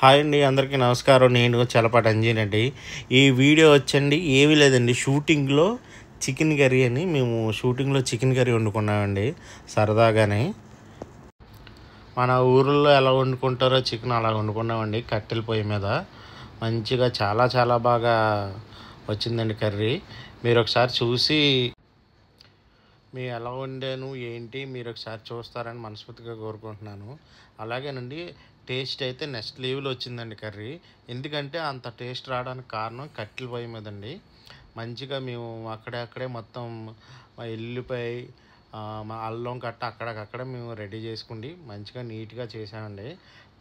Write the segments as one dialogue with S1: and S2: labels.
S1: Hi అండి, అందరికీ నమస్కారం. నేను చలపాటి అంజీనండి. ఈ వీడియో వచ్చండి ఏమీ లేదండి, షూటింగ్లో చికెన్ కర్రీ అని మేము షూటింగ్లో చికెన్ కర్రీ వండుకున్నామండి సరదాగానే. మన ఊర్లో ఎలా వండుకుంటారో చికెన్ అలా వండుకున్నామండి కట్టెల పొయ్యి మీద. మంచిగా చాలా చాలా బాగా వచ్చిందండి కర్రీ. మీరు ఒకసారి చూసి మేము ఎలా వండాను ఏంటి మీరు ఒకసారి చూస్తారని మనస్ఫూర్తిగా కోరుకుంటున్నాను. అలాగేనండి, టేస్ట్ అయితే నెక్స్ట్ లెవెల్ వచ్చిందండి కర్రీ. ఎందుకంటే అంత టేస్ట్ రావడానికి కారణం కట్టెల పొయ్యి మీదండి. మంచిగా మేము అక్కడే మొత్తం ఎల్లిపాయ మా అల్లం కట్ట అక్కడికక్కడ మేము రెడీ చేసుకుండి మంచిగా నీట్గా చేసామండి.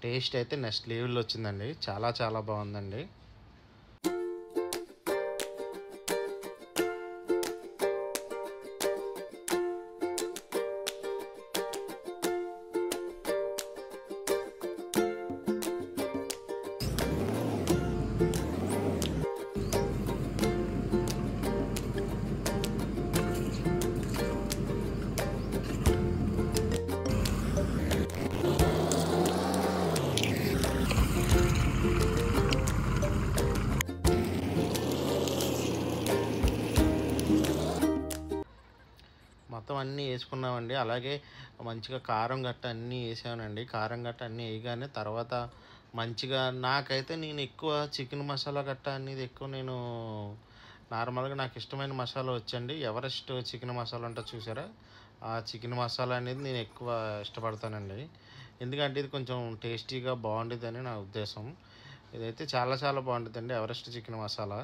S1: టేస్ట్ అయితే నెక్స్ట్ లెవెల్ వచ్చిందండి. చాలా చాలా బాగుందండి. మొత్తం అన్నీ వేసుకున్నామండి. అలాగే మంచిగా కారం గట్ట అన్నీ వేసానండి. కారం గట్ట అన్నీ వేయగానే తర్వాత మంచిగా నాకైతే నేను ఎక్కువ చికెన్ మసాలా గట్ట అనేది ఎక్కువ నేను నార్మల్గా నాకు ఇష్టమైన మసాలా వచ్చండి. ఎవరెస్ట్ చికెన్ మసాలా అంటే చూసారా, ఆ చికెన్ మసాలా అనేది నేను ఎక్కువ ఇష్టపడతానండి. ఎందుకంటే ఇది కొంచెం టేస్టీగా బాగుంటుందని నా ఉద్దేశం. ఇదైతే చాలా చాలా బాగుంటుందండి ఎవరెస్ట్ చికెన్ మసాలా.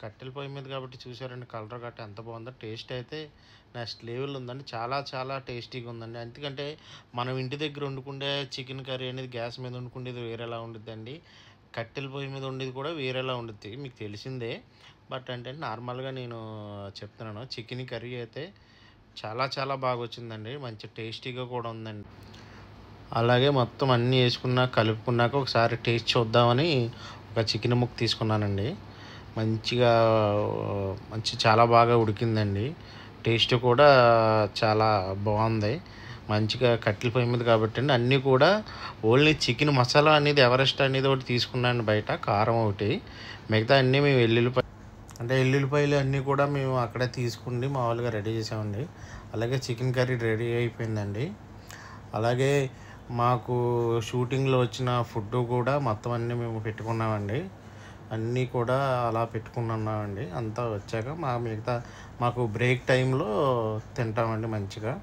S1: కట్టెల పొయ్యి మీద కాబట్టి చూసారండి కలర్ గట్ట ఎంత బాగుందో. టేస్ట్ అయితే నెక్స్ట్ లెవెల్ ఉందండి. చాలా చాలా టేస్టీగా ఉందండి. ఎందుకంటే మనం ఇంటి దగ్గర వండుకుంటే చికెన్ కర్రీ అనేది గ్యాస్ మీద వండుకునేది వేరేలా ఉండిద్దండి. కట్టెల పొయ్యి మీద ఉండేది కూడా వేరేలా ఉండుద్ది, మీకు తెలిసిందే. బట్ అంటే నార్మల్గా నేను చెప్తున్నాను, చికెన్ కర్రీ అయితే చాలా చాలా బాగా వచ్చిందండి. మంచి టేస్టీగా కూడా ఉందండి. అలాగే మొత్తం అన్నీ కలుపుకున్నాక ఒకసారి టేస్ట్ చూద్దామని ఒక చికెన్ ముక్క తీసుకున్నానండి. మంచిగా చాలా బాగా ఉడికిందండి. టేస్ట్ కూడా చాలా బాగుంది. మంచిగా కట్టెల పొయ్యి మీద కాబట్టి అండి అన్నీ కూడా ఓన్లీ చికెన్ మసాలా అనేది ఎవరెస్ట్ అనేది ఒకటి తీసుకున్నాను బయట, కారం ఒకటి. మిగతా అన్నీ మేము ఎల్లుల్లిపాయలు అన్నీ కూడా మేము అక్కడే తీసుకుని మామూలుగా రెడీ చేసామండి. అలాగే చికెన్ కర్రీ రెడీ అయిపోయిందండి. అలాగే మాకు షూటింగ్లో వచ్చిన ఫుడ్ కూడా మొత్తం అన్నీ మేము పెట్టుకున్నామండి. అన్నీ కూడా అలా పెట్టుకున్నామండి. అంతా వచ్చాక మాకు బ్రేక్ టైంలో తింటామండి మంచిగా.